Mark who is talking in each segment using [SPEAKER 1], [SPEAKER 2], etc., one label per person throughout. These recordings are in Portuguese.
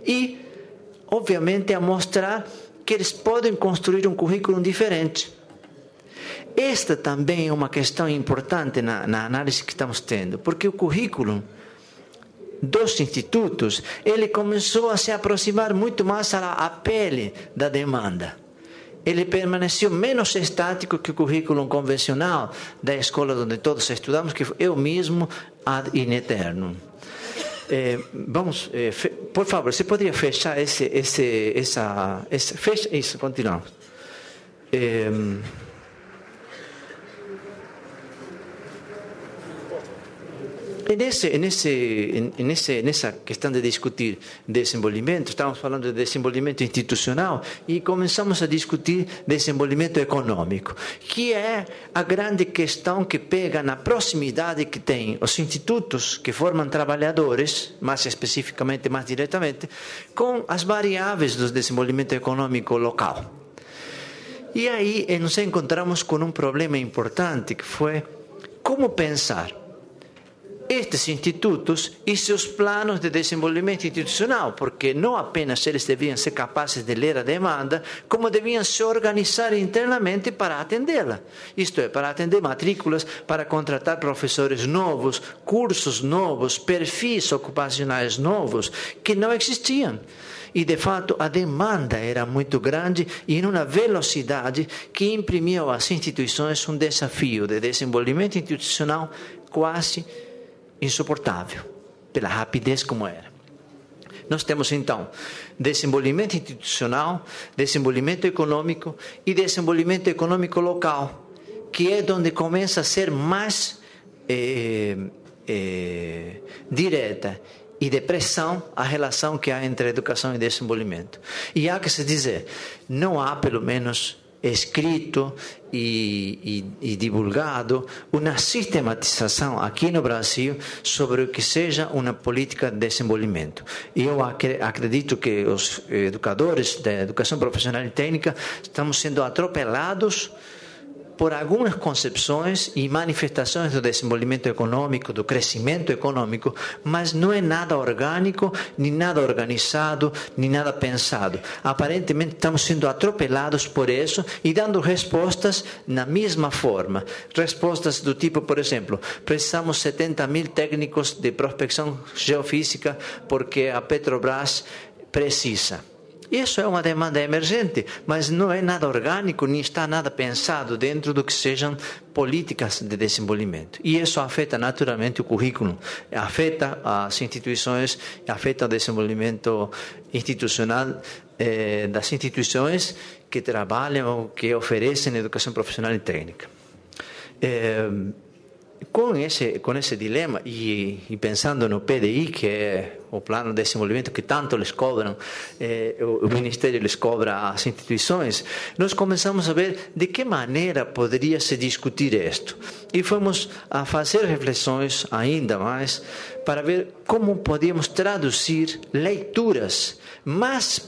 [SPEAKER 1] e, obviamente, a mostrar que eles podem construir um currículo diferente. Esta também é uma questão importante na análise que estamos tendo, porque o currículo dos institutos, ele começou a se aproximar muito mais à pele da demanda. Ele permaneceu menos estático que o currículo convencional da escola onde todos estudamos, que eu mesmo ad in aeternum. Por favor, você poderia fechar fecha isso, continuamos. Nessa questão de discutir desenvolvimento, estamos falando de desenvolvimento institucional e começamos a discutir desenvolvimento econômico, que é a grande questão que pega na proximidade que tem os institutos que formam trabalhadores, mais especificamente, mais diretamente, com as variáveis do desenvolvimento econômico local. E aí nos encontramos com um problema importante, que foi como pensar estes institutos e seus planos de desenvolvimento institucional, porque não apenas eles deviam ser capazes de ler a demanda, como deviam se organizar internamente para atendê-la. Isto é, para atender matrículas, para contratar professores novos, cursos novos, perfis ocupacionais novos, que não existiam. E, de fato, a demanda era muito grande e em uma velocidade que imprimia às instituições um desafio de desenvolvimento institucional quase insuportável, pela rapidez como era. Nós temos, então, desenvolvimento institucional, desenvolvimento econômico e desenvolvimento econômico local, que é onde começa a ser mais direta e de pressão a relação que há entre educação e desenvolvimento. E há que se dizer, não há, pelo menos, escrito e divulgado uma sistematização aqui no Brasil sobre o que seja uma política de desenvolvimento. Eu acredito que os educadores da educação profissional e técnica estamos sendo atropelados por algumas concepções e manifestações do desenvolvimento econômico, do crescimento econômico, mas não é nada orgânico, nem nada organizado, nem nada pensado. Aparentemente estamos sendo atropelados por isso e dando respostas na mesma forma. Respostas do tipo, por exemplo, precisamos 70.000 técnicos de prospecção geofísica porque a Petrobras precisa. Isso é uma demanda emergente, mas não é nada orgânico, nem está nada pensado dentro do que sejam políticas de desenvolvimento. E isso afeta naturalmente o currículo, afeta as instituições, afeta o desenvolvimento institucional das instituições que trabalham, que oferecem educação profissional e técnica. Com esse dilema e pensando no PDI, que é o plano de desenvolvimento que tanto lhes cobram, o Ministério lhes cobra às instituições, nós começamos a ver de que maneira poderia se discutir isto. E fomos a fazer reflexões ainda mais para ver como podíamos traduzir leituras mais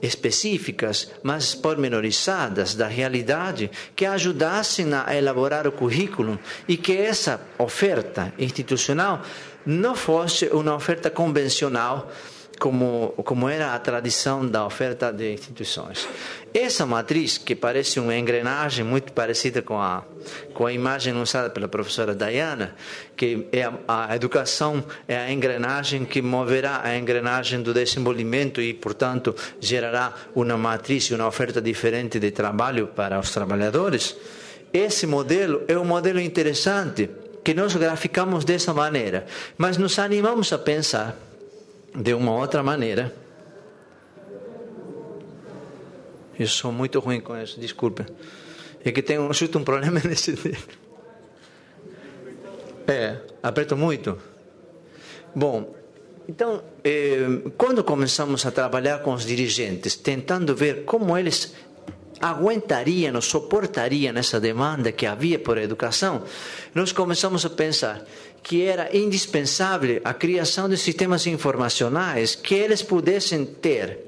[SPEAKER 1] específicas, mais pormenorizadas da realidade, que ajudassem a elaborar o currículo e que essa oferta institucional não fosse uma oferta convencional, como era a tradição da oferta de instituições. Essa matriz, que parece uma engrenagem muito parecida com a imagem usada pela professora Diana, que é a educação é a engrenagem que moverá a engrenagem do desenvolvimento e, portanto, gerará uma matriz e uma oferta diferente de trabalho para os trabalhadores. Esse modelo é um modelo interessante, que nós graficamos dessa maneira, mas nos animamos a pensar de uma outra maneira. Eu sou muito ruim com isso, desculpe. É que tenho justo um problema nesse dedo. Aperto muito. Bom, então, quando começamos a trabalhar com os dirigentes, tentando ver como eles aguentariam ou suportariam essa demanda que havia por educação, nós começamos a pensar que era indispensável a criação de sistemas informacionais que eles pudessem ter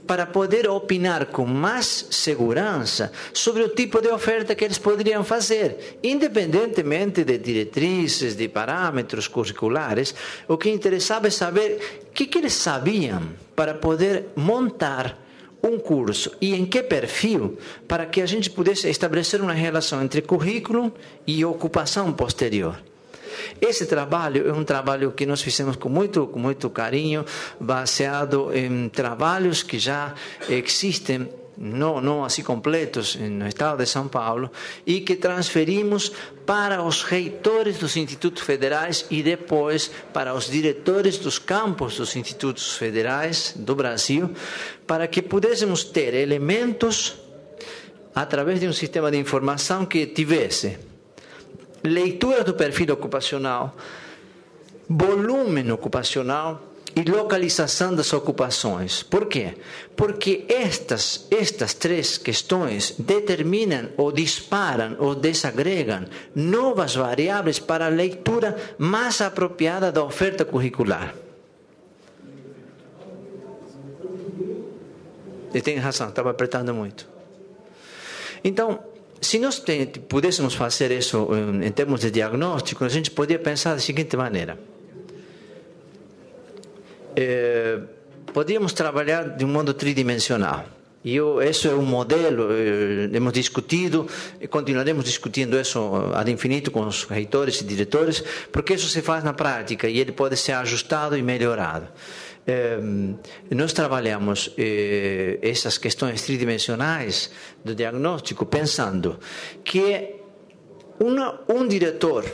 [SPEAKER 1] para poder opinar com mais segurança sobre o tipo de oferta que eles poderiam fazer, independentemente de diretrizes, de parâmetros curriculares. O que interessava é saber o que eles sabiam para poder montar um curso e em que perfil, para que a gente pudesse estabelecer uma relação entre currículo e ocupação posterior. Esse trabalho é um trabalho que nós fizemos com muito carinho, baseado em trabalhos que já existem, não assim completos, no estado de São Paulo, e que transferimos para os reitores dos institutos federais e depois para os diretores dos campos dos institutos federais do Brasil, para que pudéssemos ter elementos através de um sistema de informação que tivesse leitura do perfil ocupacional, volume ocupacional e localização das ocupações. Por quê? Porque estas três questões determinam ou disparam ou desagregam novas variáveis para a leitura mais apropriada da oferta curricular. E tem razão, estava apertando muito. Então, se nós pudéssemos fazer isso em termos de diagnóstico, a gente poderia pensar da seguinte maneira. Podíamos trabalhar de um modo tridimensional. Esse é um modelo, hemos discutido e continuaremos discutindo isso ad infinito com os reitores e diretores, porque isso se faz na prática e ele pode ser ajustado e melhorado. Nós trabalhamos essas questões tridimensionais do diagnóstico pensando que um diretor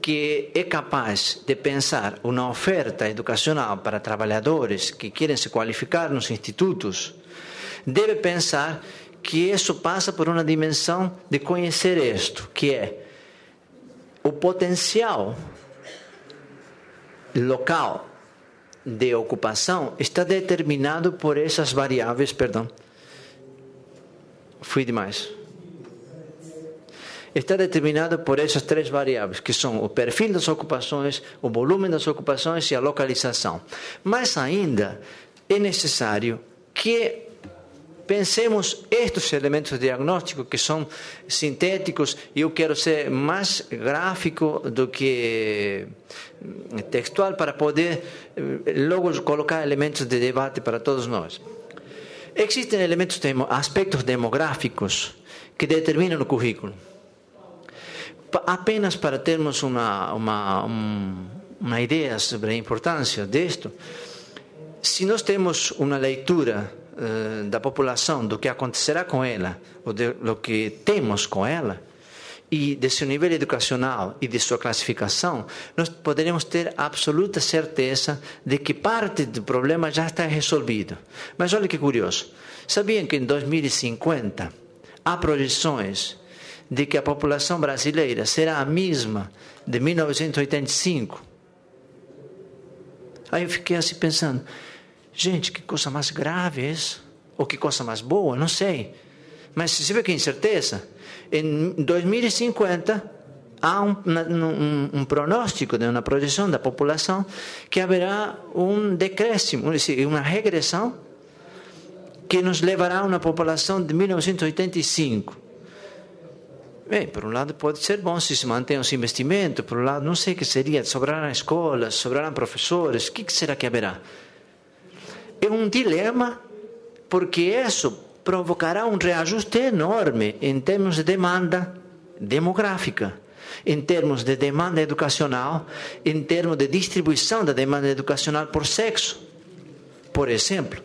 [SPEAKER 1] que é capaz de pensar uma oferta educacional para trabalhadores que querem se qualificar nos institutos deve pensar que isso passa por uma dimensão de conhecer isto, que é o potencial local de ocupação está determinado por essas variáveis, está determinado por essas três variáveis, que são o perfil das ocupações, o volume das ocupações e a localização. Mas ainda é necessário que pensemos estes elementos diagnósticos que são sintéticos, e eu quero ser mais gráfico do que textual para poder logo colocar elementos de debate para todos nós. Existem aspectos demográficos que determinam o currículo. Apenas para termos uma ideia sobre a importância disto, se nós temos uma leitura da população, do que acontecerá com ela, ou do que temos com ela, e de seu nível educacional e de sua classificação, nós poderemos ter absoluta certeza de que parte do problema já está resolvido. Mas olha que curioso, sabiam que em 2050 há projeções de que a população brasileira será a mesma de 1985? Aí eu fiquei assim pensando, gente, que coisa mais grave é isso? Ou que coisa mais boa? Não sei. Mas você vê que incerteza. Em 2050, há um pronóstico, uma projeção da população, que haverá um decréscimo, uma regressão, que nos levará a uma população de 1985. Bem, por um lado pode ser bom se mantém os investimentos, por um lado não sei o que seria, sobrarão escolas, sobrarão professores, o que será que haverá? É um dilema, porque isso provocará um reajuste enorme em termos de demanda demográfica, em termos de demanda educacional, em termos de distribuição da demanda educacional por sexo, por exemplo,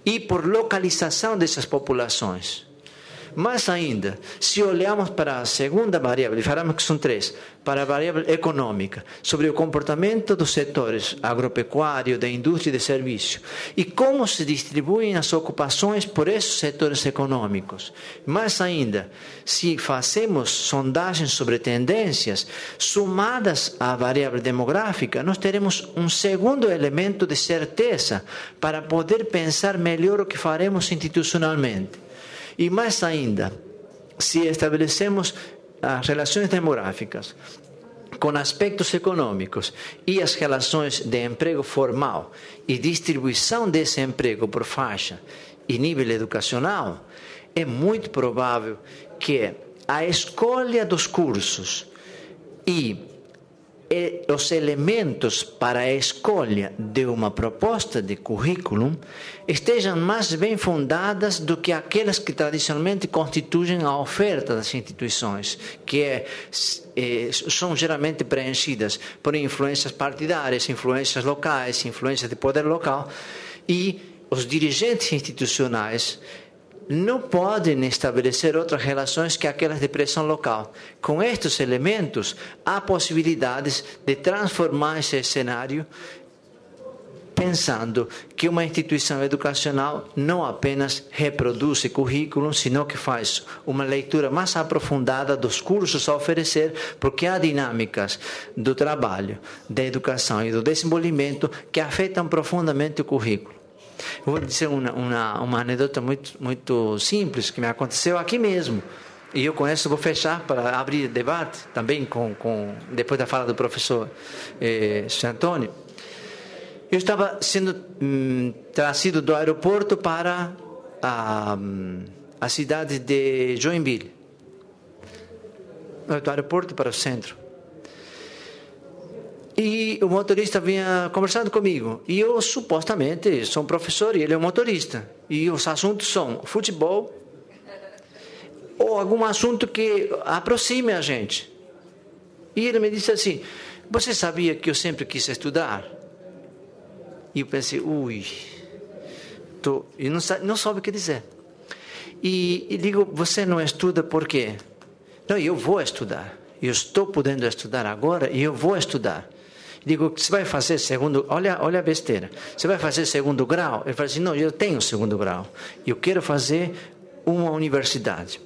[SPEAKER 1] e por localização dessas populações. Mas ainda, se olharmos para a segunda variável, e falamos que são três, para a variável econômica, sobre o comportamento dos setores agropecuário, da indústria e de serviço, e como se distribuem as ocupações por esses setores econômicos. Mas ainda, se fazemos sondagens sobre tendências, somadas à variável demográfica, nós teremos um segundo elemento de certeza para poder pensar melhor o que faremos institucionalmente. E mais ainda, se estabelecemos as relações demográficas com aspectos econômicos e as relações de emprego formal e distribuição desse emprego por faixa e nível educacional, é muito provável que a escolha dos cursos e os elementos para a escolha de uma proposta de currículo estejam mais bem fundadas do que aquelas que tradicionalmente constituem a oferta das instituições, que são geralmente preenchidas por influências partidárias, influências locais, influências de poder local, e os dirigentes institucionais não podem estabelecer outras relações que aquelas de pressão local. Com estes elementos, há possibilidades de transformar esse cenário, pensando que uma instituição educacional não apenas reproduz currículo, sino que faz uma leitura mais aprofundada dos cursos a oferecer, porque há dinâmicas do trabalho, da educação e do desenvolvimento que afetam profundamente o currículo. Vou dizer uma anedota muito simples que me aconteceu aqui mesmo. E eu com isso vou fechar para abrir debate também depois da fala do professor Antônio. Eu estava sendo trazido do aeroporto para a cidade de Joinville. Do aeroporto para o centro. E o motorista vinha conversando comigo. E eu, supostamente, sou um professor e ele é um motorista. E os assuntos são futebol ou algum assunto que aproxime a gente. E ele me disse assim: você sabia que eu sempre quis estudar? E eu pensei, e não soube o que dizer. E digo, você não estuda por quê? Não, eu vou estudar. Eu estou podendo estudar agora e eu vou estudar. Digo, você vai fazer segundo... Olha a besteira. Você vai fazer segundo grau? Ele fala assim, não, eu tenho segundo grau. Eu quero fazer uma universidade.